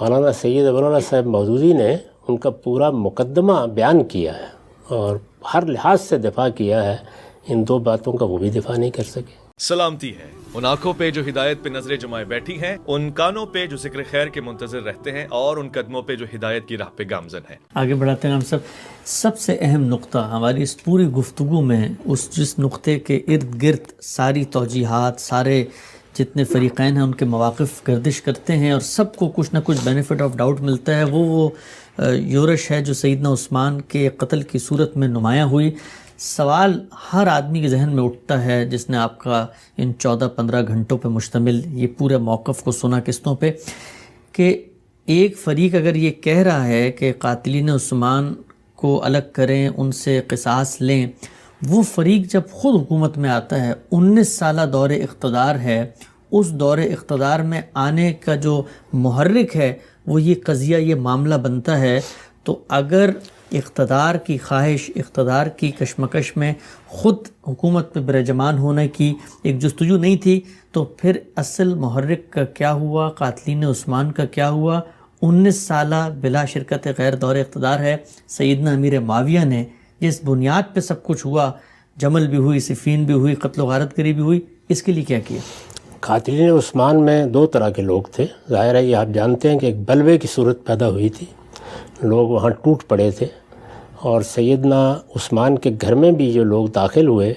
مولانا سید ابوالعلا صاحب مودودی نے ان کا پورا مقدمہ بیان کیا ہے اور ہر لحاظ سے دفاع کیا ہے، ان دو باتوں کا وہ بھی دفاع نہیں کر سکے۔ سلامتی ہے ان آنکھوں پہ جو ہدایت پہ نظریں جمائے بیٹھی ہیں، ان کانوں پہ جو ذکر خیر کے منتظر رہتے ہیں، اور ان قدموں پہ جو ہدایت کی راہ پہ گامزن ہیں۔ آگے بڑھاتے ہیں ہم سب سے اہم نقطہ ہماری اس پوری گفتگو میں، جس نقطے کے ارد گرد ساری توجیحات، سارے جتنے فریقین ہیں ان کے مواقف گردش کرتے ہیں اور سب کو کچھ نہ کچھ بینیفٹ آف ڈاؤٹ ملتا ہے، وہ یورش ہے جو سیدنا عثمان کے قتل کی صورت میں نمایاں ہوئی۔ سوال ہر آدمی کے ذہن میں اٹھتا ہے جس نے آپ کا ان 14-15 گھنٹوں پہ مشتمل یہ پورے موقف کو سنا قسطوں پہ، کہ ایک فریق اگر یہ کہہ رہا ہے کہ قاتلین عثمان کو الگ کریں، ان سے قصاص لیں، وہ فریق جب خود حکومت میں آتا ہے، 19 سالہ دور اقتدار ہے، اس دور اقتدار میں آنے کا جو محرک ہے وہ یہ قضیہ، یہ معاملہ بنتا ہے، تو اگر اقتدار کی خواہش، اقتدار کی کشمکش میں خود حکومت پہ برجمان ہونے کی ایک جستجو نہیں تھی، تو پھر اصل محرک کا کیا ہوا، قاتلین عثمان کا کیا ہوا؟ 19 سالہ بلا شرکت غیر دور اقتدار ہے سیدنا امیر معاویہ نے، جس بنیاد پہ سب کچھ ہوا، جمل بھی ہوئی، صفین بھی ہوئی، قتل و غارت گری بھی ہوئی، اس کے لیے کیا کیا؟ قاتلین عثمان میں دو طرح کے لوگ تھے، ظاہر ہے یہ آپ جانتے ہیں کہ ایک بلوے کی صورت پیدا ہوئی تھی، لوگ وہاں ٹوٹ پڑے تھے، اور سیدنا عثمان کے گھر میں بھی جو لوگ داخل ہوئے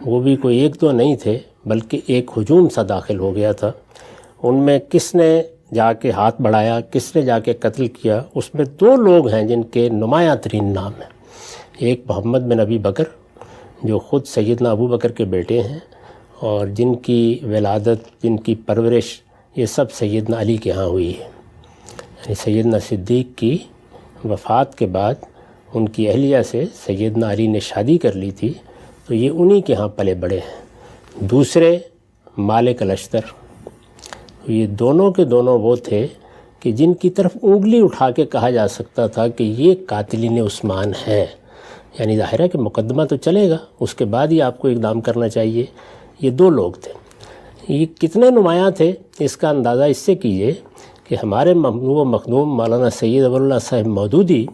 وہ بھی کوئی ایک دو نہیں تھے، بلکہ ایک ہجوم سا داخل ہو گیا تھا۔ ان میں کس نے جا کے ہاتھ بڑھایا، کس نے جا کے قتل کیا، اس میں دو لوگ ہیں جن کے نمایاں ترین نام ہیں۔ ایک محمد بن ابی بکر جو خود سیدنا ابو بکر کے بیٹے ہیں، اور جن کی ولادت، جن کی پرورش یہ سب سیدنا علی کے ہاں ہوئی ہے، یعنی سیدنا صدیق کی وفات کے بعد ان کی اہلیہ سے سیدنا علی نے شادی کر لی تھی، تو یہ انہی کے ہاں پلے بڑے ہیں۔ دوسرے مالک الاشتر، یہ دونوں کے دونوں وہ تھے کہ جن کی طرف انگلی اٹھا کے کہا جا سکتا تھا کہ یہ قاتلین عثمان ہیں، یعنی ظاہر ہے کہ مقدمہ تو چلے گا، اس کے بعد ہی آپ کو اقدام کرنا چاہیے۔ یہ دو لوگ تھے۔ یہ کتنے نمایاں تھے اس کا اندازہ اس سے کیجئے کہ ہمارے ممنوع و مخدوم مولانا سید ابوالعلا صاحب مودودی،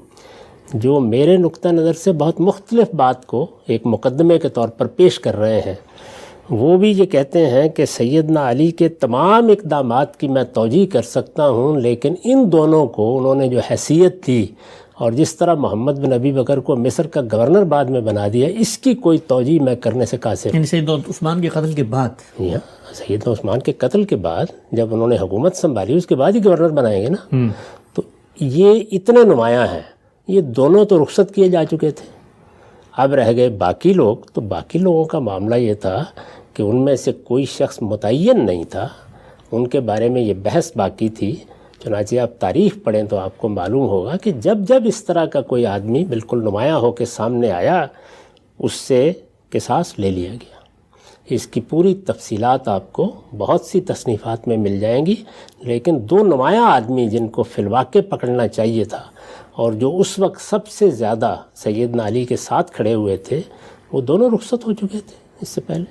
جو میرے نقطہ نظر سے بہت مختلف بات کو ایک مقدمے کے طور پر پیش کر رہے ہیں، وہ بھی یہ کہتے ہیں کہ سیدنا علی کے تمام اقدامات کی میں توجیہ کر سکتا ہوں، لیکن ان دونوں کو انہوں نے جو حیثیت دی اور جس طرح محمد بن ابی بکر کو مصر کا گورنر بعد میں بنا دیا، اس کی کوئی توجیہ میں کرنے سے قاصر ہوں۔ سیدنا عثمان کے قتل کے بعد، سیدنا عثمان کے قتل کے بعد جب انہوں نے حکومت سنبھالی، اس کے بعد ہی گورنر بنائیں گے نا، تو یہ اتنے نمایاں ہیں۔ یہ دونوں تو رخصت کیے جا چکے تھے، اب رہ گئے باقی لوگ، تو باقی لوگوں کا معاملہ یہ تھا کہ ان میں سے کوئی شخص متعین نہیں تھا، ان کے بارے میں یہ بحث باقی تھی۔ چنانچہ آپ تاریخ پڑھیں تو آپ کو معلوم ہوگا کہ جب اس طرح کا کوئی آدمی بالکل نمایاں ہو کے سامنے آیا، اس سے قصاص لے لیا گیا۔ اس کی پوری تفصیلات آپ کو بہت سی تصنیفات میں مل جائیں گی، لیکن دو نمایاں آدمی جن کو فی الواقع پکڑنا چاہیے تھا اور جو اس وقت سب سے زیادہ سیدنا علی کے ساتھ کھڑے ہوئے تھے، وہ دونوں رخصت ہو چکے تھے اس سے پہلے۔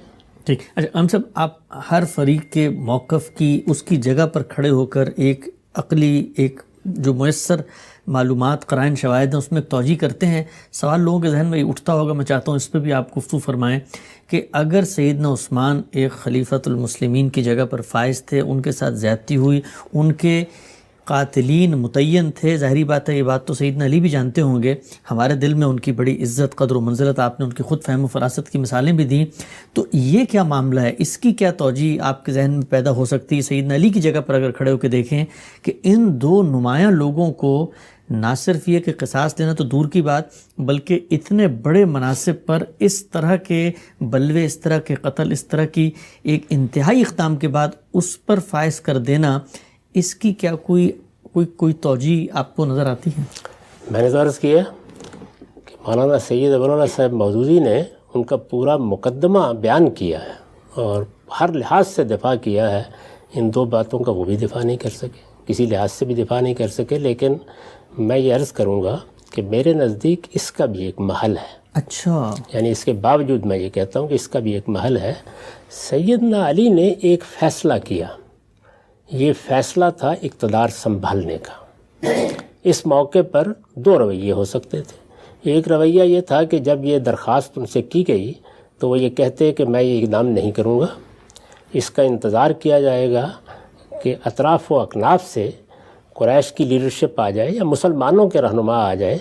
ٹھیک، اچھا ہم سب آپ ہر فریق کے موقف کی، اس کی جگہ پر کھڑے ہو کر ایک عقلی، ایک جو میسر معلومات، قرائن، شواہد ہیں، اس میں توجیہ کرتے ہیں۔ سوال لوگوں کے ذہن میں اٹھتا ہوگا، میں چاہتا ہوں اس پہ بھی آپ گفتگو فرمائیں کہ اگر سیدنا عثمان ایک خلیفۃ المسلمین کی جگہ پر فائز تھے، ان کے ساتھ زیادتی ہوئی، ان کے قاتلین متعین تھے، ظاہری بات ہے یہ بات تو سیدنا علی بھی جانتے ہوں گے، ہمارے دل میں ان کی بڑی عزت، قدر و منزلت، آپ نے ان کی خود فہم و فراست کی مثالیں بھی دیں، تو یہ کیا معاملہ ہے؟ اس کی کیا توجیہ آپ کے ذہن میں پیدا ہو سکتی ہے؟ سیدنا علی کی جگہ پر اگر کھڑے ہو کے دیکھیں کہ ان دو نمایاں لوگوں کو نہ صرف یہ کہ قصاص دینا تو دور کی بات، بلکہ اتنے بڑے مناصب پر اس طرح کے بلوے، اس طرح کے قتل، اس طرح کی ایک انتہائی اقدام کے بعد اس پر فائز کر دینا، اس کی کیا کوئی توجیہ آپ کو نظر آتی ہے؟ میں نے عرض کیا کہ مولانا سید ابوالعلا صاحب مودودی نے ان کا پورا مقدمہ بیان کیا ہے اور ہر لحاظ سے دفاع کیا ہے، ان دو باتوں کا وہ بھی دفاع نہیں کر سکے، کسی لحاظ سے بھی دفاع نہیں کر سکے، لیکن میں یہ عرض کروں گا کہ میرے نزدیک اس کا بھی ایک محل ہے۔ اچھا، یعنی اس کے باوجود میں یہ کہتا ہوں کہ اس کا بھی ایک محل ہے۔ سیدنا علی نے ایک فیصلہ کیا، یہ فیصلہ تھا اقتدار سنبھالنے کا۔ اس موقع پر دو رویے ہو سکتے تھے۔ ایک رویہ یہ تھا کہ جب یہ درخواست ان سے کی گئی تو وہ یہ کہتے کہ میں یہ اقدام نہیں کروں گا، اس کا انتظار کیا جائے گا کہ اطراف و اکناف سے قریش کی لیڈرشپ آ جائے یا مسلمانوں کے رہنما آ جائے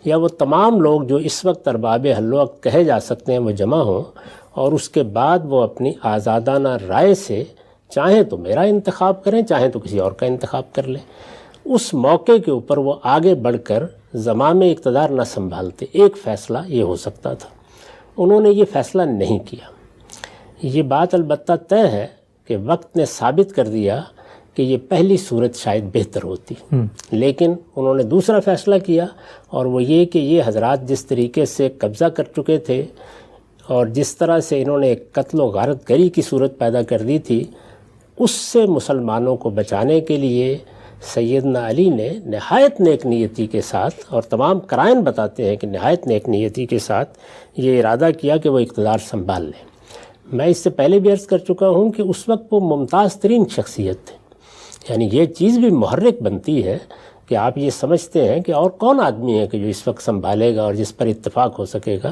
یا وہ تمام لوگ جو اس وقت ارباب حل و عقد کہے جا سکتے ہیں وہ جمع ہوں، اور اس کے بعد وہ اپنی آزادانہ رائے سے چاہیں تو میرا انتخاب کریں چاہیں تو کسی اور کا انتخاب کر لیں۔ اس موقع کے اوپر وہ آگے بڑھ کر زمام اقتدار نہ سنبھالتے۔ ایک فیصلہ یہ ہو سکتا تھا، انہوں نے یہ فیصلہ نہیں کیا۔ یہ بات البتہ طے ہے کہ وقت نے ثابت کر دیا کہ یہ پہلی صورت شاید بہتر ہوتی، لیکن انہوں نے دوسرا فیصلہ کیا، اور وہ یہ کہ یہ حضرات جس طریقے سے قبضہ کر چکے تھے اور جس طرح سے انہوں نے ایک قتل و غارت گری کی صورت پیدا کر دی تھی، اس سے مسلمانوں کو بچانے کے لیے سیدنا علی نے نہایت نیک نیتی کے ساتھ، اور تمام قرائن بتاتے ہیں کہ نہایت نیک نیتی کے ساتھ یہ ارادہ کیا کہ وہ اقتدار سنبھال لیں۔ میں اس سے پہلے بھی عرض کر چکا ہوں کہ اس وقت وہ ممتاز ترین شخصیت تھے، یعنی یہ چیز بھی محرک بنتی ہے کہ آپ یہ سمجھتے ہیں کہ اور کون آدمی ہے کہ جو اس وقت سنبھالے گا اور جس پر اتفاق ہو سکے گا۔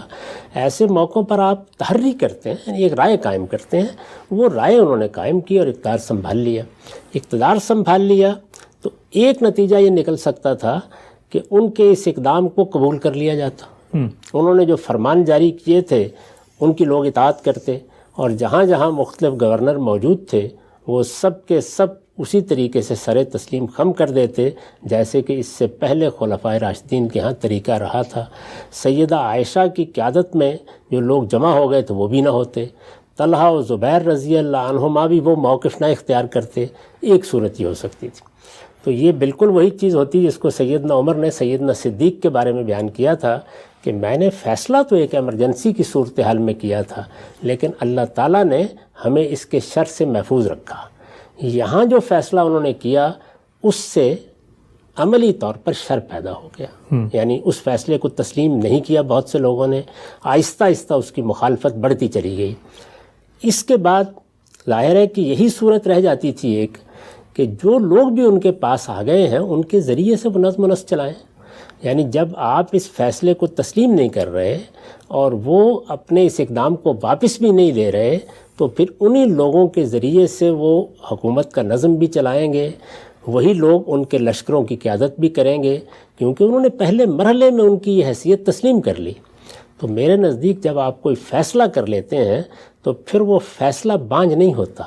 ایسے موقعوں پر آپ تحری کرتے ہیں، یعنی ایک رائے قائم کرتے ہیں، وہ رائے انہوں نے قائم کی اور اقتدار سنبھال لیا۔ اقتدار سنبھال لیا تو ایک نتیجہ یہ نکل سکتا تھا کہ ان کے اس اقدام کو قبول کر لیا جاتا۔ انہوں نے جو فرمان جاری کیے تھے ان کی لوگ اطاعت کرتے، اور جہاں جہاں مختلف گورنر موجود تھے وہ سب کے سب اسی طریقے سے سر تسلیم خم کر دیتے جیسے کہ اس سے پہلے خلفائے راشدین کے ہاں طریقہ رہا تھا۔ سیدہ عائشہ کی قیادت میں جو لوگ جمع ہو گئے تو وہ بھی نہ ہوتے، طلحہ و زبیر رضی اللہ عنہما بھی وہ موقف نہ اختیار کرتے۔ ایک صورت یہ ہو سکتی تھی۔ تو یہ بالکل وہی چیز ہوتی جس کو سیدنا عمر نے سیدنا صدیق کے بارے میں بیان کیا تھا کہ میں نے فیصلہ تو ایک ایمرجنسی کی صورتحال میں کیا تھا، لیکن اللہ تعالیٰ نے ہمیں اس کے شر سے محفوظ رکھا۔ یہاں جو فیصلہ انہوں نے کیا اس سے عملی طور پر شر پیدا ہو گیا، یعنی اس فیصلے کو تسلیم نہیں کیا بہت سے لوگوں نے، آہستہ آہستہ اس کی مخالفت بڑھتی چلی گئی۔ اس کے بعد ظاہر ہے کہ یہی صورت رہ جاتی تھی ایک کہ جو لوگ بھی ان کے پاس آ گئے ہیں ان کے ذریعے سے وہ نظم و نسق چلائیں۔ یعنی جب آپ اس فیصلے کو تسلیم نہیں کر رہے اور وہ اپنے اس اقدام کو واپس بھی نہیں لے رہے تو پھر انہی لوگوں کے ذریعے سے وہ حکومت کا نظم بھی چلائیں گے، وہی لوگ ان کے لشکروں کی قیادت بھی کریں گے، کیونکہ انہوں نے پہلے مرحلے میں ان کی یہ حیثیت تسلیم کر لی۔ تو میرے نزدیک جب آپ کوئی فیصلہ کر لیتے ہیں تو پھر وہ فیصلہ بانجھ نہیں ہوتا،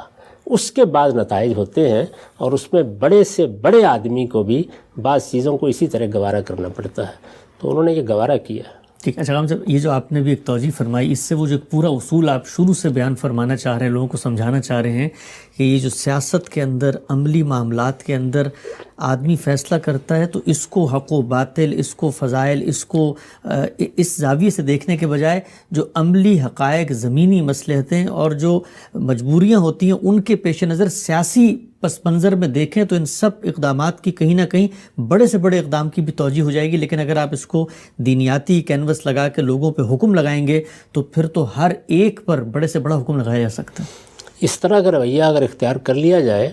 اس کے بعد نتائج ہوتے ہیں، اور اس میں بڑے سے بڑے آدمی کو بھی بعض چیزوں کو اسی طرح گوارا کرنا پڑتا ہے، تو انہوں نے یہ گوارا کیا۔ ٹھیک ہے شاہ صاحب، یہ جو آپ نے بھی ایک توجیہ فرمائی، اس سے وہ جو پورا اصول آپ شروع سے بیان فرمانا چاہ رہے ہیں، لوگوں کو سمجھانا چاہ رہے ہیں کہ یہ جو سیاست کے اندر، عملی معاملات کے اندر آدمی فیصلہ کرتا ہے تو اس کو حق و باطل، اس کو فضائل، اس کو اس زاویے سے دیکھنے کے بجائے جو عملی حقائق، زمینی مصلحتیں اور جو مجبوریاں ہوتی ہیں ان کے پیش نظر سیاسی پس منظر میں دیکھیں تو ان سب اقدامات کی کہیں نہ کہیں بڑے سے بڑے اقدام کی بھی توجہ ہو جائے گی۔ لیکن اگر آپ اس کو دینیاتی کینوس لگا کے لوگوں پہ حکم لگائیں گے تو پھر تو ہر ایک پر بڑے سے بڑا حکم لگایا جا سکتا ہے۔ اس طرح کا رویہ اگر اختیار کر لیا جائے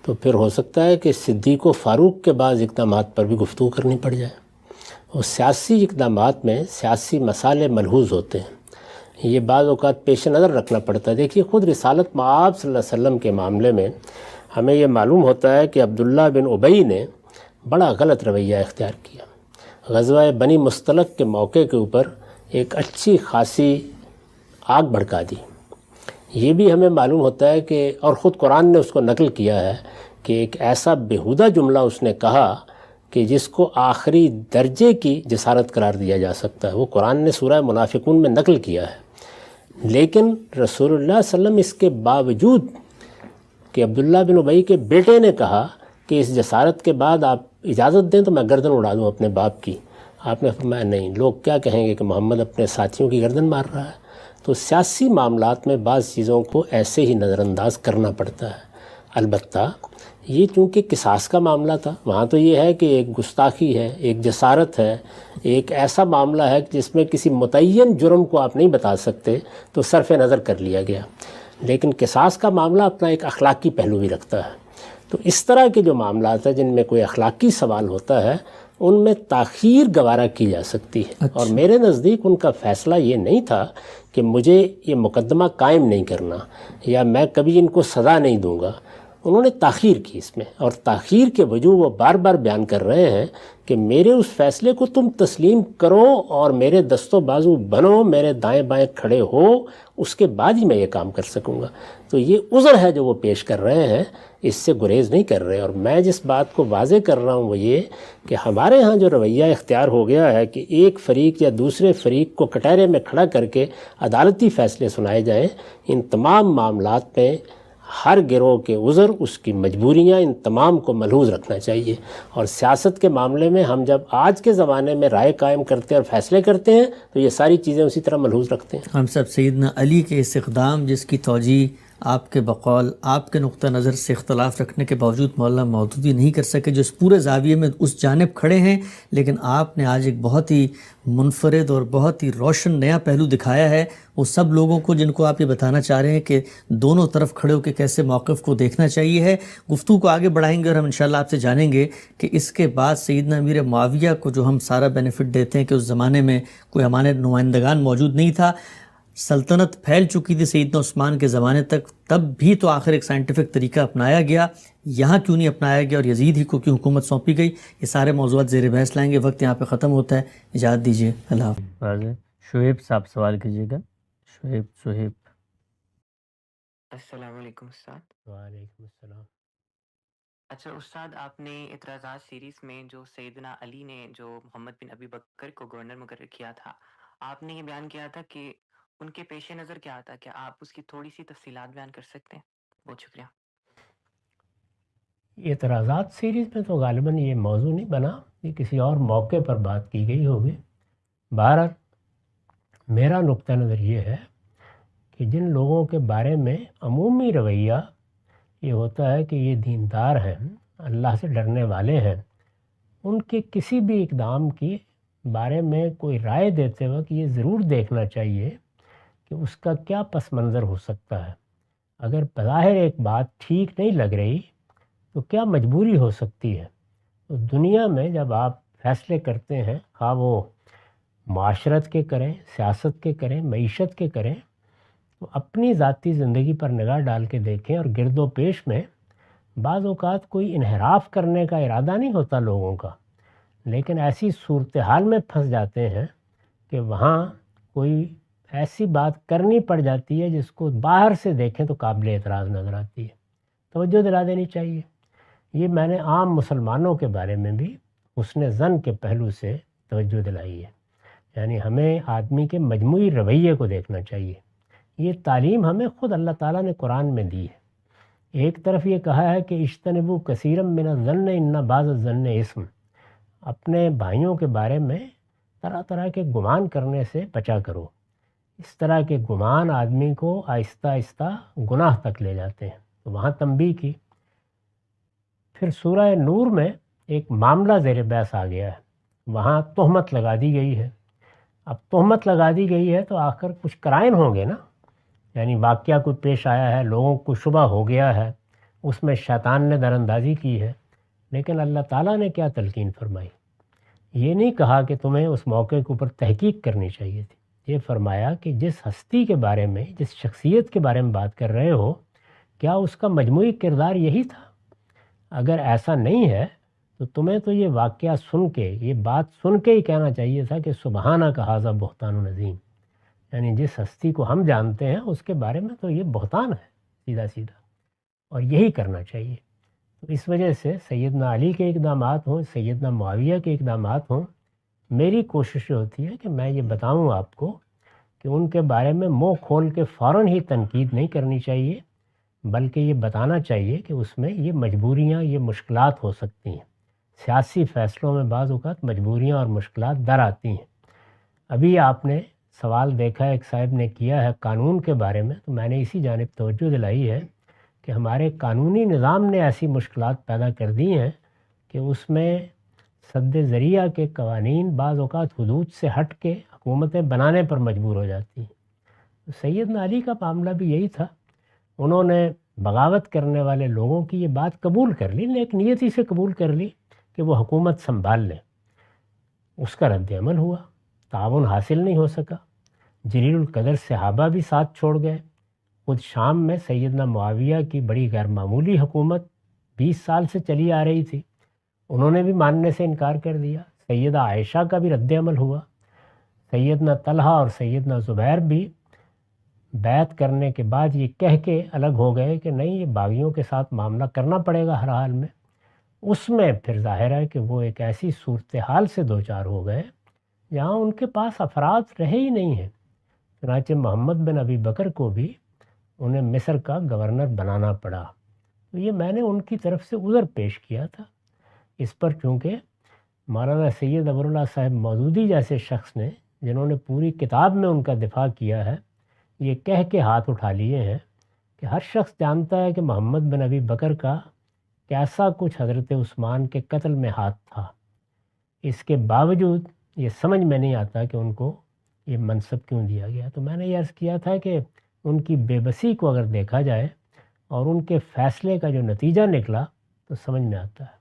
تو پھر ہو سکتا ہے کہ صدیق و فاروق کے بعض اقدامات پر بھی گفتگو کرنی پڑ جائے۔ اور سیاسی اقدامات میں سیاسی مسائل ملحوظ ہوتے ہیں، یہ بعض اوقات پیش نظر رکھنا پڑتا ہے۔ دیکھیے خود رسالت مآب صلی اللہ علیہ وسلم کے معاملے میں ہمیں یہ معلوم ہوتا ہے کہ عبداللہ بن ابی نے بڑا غلط رویہ اختیار کیا۔ غزوہ بنی مستلق کے موقع کے اوپر ایک اچھی خاصی آگ بھڑکا دی۔ یہ بھی ہمیں معلوم ہوتا ہے کہ، اور خود قرآن نے اس کو نقل کیا ہے کہ ایک ایسا بیہودہ جملہ اس نے کہا کہ جس کو آخری درجے کی جسارت قرار دیا جا سکتا ہے، وہ قرآن نے سورہ منافقون میں نقل کیا ہے۔ لیکن رسول اللہ صلی اللہ علیہ وسلم اس کے باوجود کہ عبداللہ بن ابی کے بیٹے نے کہا کہ اس جسارت کے بعد آپ اجازت دیں تو میں گردن اڑا دوں اپنے باپ کی، آپ نے فرمایا نہیں، لوگ کیا کہیں گے کہ محمد اپنے ساتھیوں کی گردن مار رہا ہے۔ تو سیاسی معاملات میں بعض چیزوں کو ایسے ہی نظر انداز کرنا پڑتا ہے۔ البتہ یہ چونکہ قصاص کا معاملہ تھا، وہاں تو یہ ہے کہ ایک گستاخی ہے، ایک جسارت ہے، ایک ایسا معاملہ ہے جس میں کسی متعین جرم کو آپ نہیں بتا سکتے، تو صرف نظر کر لیا گیا۔ لیکن قصاص کا معاملہ اپنا ایک اخلاقی پہلو بھی رکھتا ہے۔ تو اس طرح کے جو معاملات ہیں جن میں کوئی اخلاقی سوال ہوتا ہے ان میں تاخیر گوارا کی جا سکتی ہے. اور میرے نزدیک ان کا فیصلہ یہ نہیں تھا کہ مجھے یہ مقدمہ قائم نہیں کرنا یا میں کبھی ان کو سزا نہیں دوں گا. انہوں نے تاخیر کی اس میں، اور تاخیر کے وجوہ وہ بار بار بیان کر رہے ہیں کہ میرے اس فیصلے کو تم تسلیم کرو اور میرے دست و بازو بنو، میرے دائیں بائیں کھڑے ہو، اس کے بعد ہی میں یہ کام کر سکوں گا. تو یہ عذر ہے جو وہ پیش کر رہے ہیں، اس سے گریز نہیں کر رہے. اور میں جس بات کو واضح کر رہا ہوں وہ یہ کہ ہمارے ہاں جو رویہ اختیار ہو گیا ہے کہ ایک فریق یا دوسرے فریق کو کٹہرے میں کھڑا کر کے عدالتی فیصلے سنائے جائیں، ان تمام معاملات میں ہر گروہ کے عذر، اس کی مجبوریاں، ان تمام کو ملحوظ رکھنا چاہیے. اور سیاست کے معاملے میں ہم جب آج کے زمانے میں رائے قائم کرتے ہیں اور فیصلے کرتے ہیں تو یہ ساری چیزیں اسی طرح ملحوظ رکھتے ہیں. ہم سب سیدنا علی کے اس اقدام جس کی توجیہ آپ کے بقول آپ کے نقطہ نظر سے اختلاف رکھنے کے باوجود مولانا مودودی نہیں کر سکے، جو اس پورے زاویے میں اس جانب کھڑے ہیں، لیکن آپ نے آج ایک بہت ہی منفرد اور بہت ہی روشن نیا پہلو دکھایا ہے وہ سب لوگوں کو جن کو آپ یہ بتانا چاہ رہے ہیں کہ دونوں طرف کھڑے ہو کے کیسے موقف کو دیکھنا چاہیے ہے. گفتگو کو آگے بڑھائیں گے اور ہم انشاءاللہ آپ سے جانیں گے کہ اس کے بعد سیدنا امیر معاویہ کو جو ہم سارا بینیفٹ دیتے ہیں کہ اس زمانے میں کوئی ہمارے نمائندگان موجود نہیں تھا، سلطنت پھیل چکی تھی سیدنا عثمان کے زمانے تک، تب بھی تو آخر ایک سائنٹیفک طریقہ اپنایا گیا، یہاں کیوں نہیں اپنایا گیا اور یزید ہی کو کیوں حکومت سونپی گئی؟ یہ سارے موضوعات زیر بحث لائیں گے. وقت یہاں پہ ختم ہوتا ہے، اجازت دیجیے، اللہ حافظ. شعیب صاحب سوال کیجیے گا. شعیب. السلام علیکم استاد. وعلیکم السلام. اچھا استاد، آپ نے اعتراضات سیریز میں جو سیدنا علی نے جو محمد بن ابی بکر کو گورنر مقرر کیا تھا، آپ نے یہ بیان کیا تھا کہ ان کے پیش نظر کیا تھا، کہ آپ اس کی تھوڑی سی تفصیلات بیان کر سکتے ہیں؟ بہت شکریہ. اعتراضات سیریز میں تو غالباً یہ موضوع نہیں بنا، یہ کسی اور موقع پر بات کی گئی ہوگی. بہرحال میرا نقطہ نظر یہ ہے کہ جن لوگوں کے بارے میں عمومی رویہ یہ ہوتا ہے کہ یہ دیندار ہیں، اللہ سے ڈرنے والے ہیں، ان کے کسی بھی اقدام کی بارے میں کوئی رائے دیتے وقت یہ ضرور دیکھنا چاہیے کہ اس کا کیا پس منظر ہو سکتا ہے. اگر بظاہر ایک بات ٹھیک نہیں لگ رہی تو کیا مجبوری ہو سکتی ہے. تو دنیا میں جب آپ فیصلے کرتے ہیں، خواہ وہ معاشرت کے کریں، سیاست کے کریں، معیشت کے کریں، تو اپنی ذاتی زندگی پر نگاہ ڈال کے دیکھیں. اور گرد و پیش میں بعض اوقات کوئی انحراف کرنے کا ارادہ نہیں ہوتا لوگوں کا، لیکن ایسی صورتحال میں پھنس جاتے ہیں کہ وہاں کوئی ایسی بات کرنی پڑ جاتی ہے جس کو باہر سے دیکھیں تو قابل اعتراض نظر آتی ہے. توجہ دلا دینی چاہیے. یہ میں نے عام مسلمانوں کے بارے میں بھی حسن ظن کے پہلو سے توجہ دلائی ہے. یعنی ہمیں آدمی کے مجموعی رویے کو دیکھنا چاہیے. یہ تعلیم ہمیں خود اللہ تعالیٰ نے قرآن میں دی ہے. ایک طرف یہ کہا ہے کہ اجتنبوا کثیرا من الظن ان بعض الظن اسم، اپنے بھائیوں کے بارے میں طرح طرح کے گمان کرنے سے بچا کرو. اس طرح کے گمان آدمی کو آہستہ آہستہ گناہ تک لے جاتے ہیں. تو وہاں تنبیہ کی. پھر سورہ نور میں ایک معاملہ زیر بحث آ گیا ہے، وہاں تہمت لگا دی گئی ہے. اب تہمت لگا دی گئی ہے تو آخر کچھ کرائن ہوں گے نا، یعنی واقعہ کوئی پیش آیا ہے، لوگوں کو شبہ ہو گیا ہے، اس میں شیطان نے در اندازی کی ہے. لیکن اللہ تعالیٰ نے کیا تلقین فرمائی؟ یہ نہیں کہا کہ تمہیں اس موقع کے اوپر تحقیق کرنی چاہیے تھی. یہ فرمایا کہ جس ہستی کے بارے میں، جس شخصیت کے بارے میں بات کر رہے ہو، کیا اس کا مجموعی کردار یہی تھا؟ اگر ایسا نہیں ہے تو تمہیں تو یہ واقعہ سن کے، یہ بات سن کے ہی کہنا چاہیے تھا کہ سبحانہ کا ھذا بہتان عظیم. یعنی جس ہستی کو ہم جانتے ہیں اس کے بارے میں تو یہ بہتان ہے سیدھا سیدھا، اور یہی کرنا چاہیے. تو اس وجہ سے سیدنا علی کے اقدامات ہوں، سیدنا معاویہ کے اقدامات ہوں، میری کوشش ہوتی ہے کہ میں یہ بتاؤں آپ کو کہ ان کے بارے میں منہ کھول کے فوراً ہی تنقید نہیں کرنی چاہیے، بلکہ یہ بتانا چاہیے کہ اس میں یہ مجبوریاں، یہ مشکلات ہو سکتی ہیں. سیاسی فیصلوں میں بعض اوقات مجبوریاں اور مشکلات در آتی ہیں. ابھی آپ نے سوال دیکھا ایک صاحب نے کیا ہے قانون کے بارے میں، تو میں نے اسی جانب توجہ دلائی ہے کہ ہمارے قانونی نظام نے ایسی مشکلات پیدا کر دی ہیں کہ اس میں سد ذریعہ کے قوانین بعض اوقات حدود سے ہٹ کے حکومتیں بنانے پر مجبور ہو جاتی ہیں. سیدنا علی کا معاملہ بھی یہی تھا. انہوں نے بغاوت کرنے والے لوگوں کی یہ بات قبول کر لی، نیک نیتی سے قبول کر لی کہ وہ حکومت سنبھال لیں. اس کا رد عمل ہوا، تعاون حاصل نہیں ہو سکا. جلیل القدر صحابہ بھی ساتھ چھوڑ گئے. خود شام میں سیدنا معاویہ کی بڑی غیر معمولی حکومت 20 سال سے چلی آ رہی تھی، انہوں نے بھی ماننے سے انکار کر دیا. سیدہ عائشہ کا بھی رد عمل ہوا. سیدنا طلحہ اور سیدنا زبیر بھی بیعت کرنے کے بعد یہ کہہ کے الگ ہو گئے کہ نہیں، یہ باغیوں کے ساتھ معاملہ کرنا پڑے گا ہر حال میں. اس میں پھر ظاہر ہے کہ وہ ایک ایسی صورتحال سے دوچار ہو گئے جہاں ان کے پاس افراد رہے ہی نہیں ہیں. چنانچہ محمد بن ابی بکر کو بھی انہیں مصر کا گورنر بنانا پڑا. تو یہ میں نے ان کی طرف سے عذر پیش کیا تھا. اس پر چونکہ مولانا سید ابواللہ صاحب مودودی جیسے شخص نے، جنہوں نے پوری کتاب میں ان کا دفاع کیا ہے، یہ کہہ کے ہاتھ اٹھا لیے ہیں کہ ہر شخص جانتا ہے کہ محمد بن ابی بکر کا کیسا کچھ حضرت عثمان کے قتل میں ہاتھ تھا. اس کے باوجود یہ سمجھ میں نہیں آتا کہ ان کو یہ منصب کیوں دیا گیا. تو میں نے یہ عرض کیا تھا کہ ان کی بے بسی کو اگر دیکھا جائے اور ان کے فیصلے کا جو نتیجہ نکلا تو سمجھ میں آتا ہے.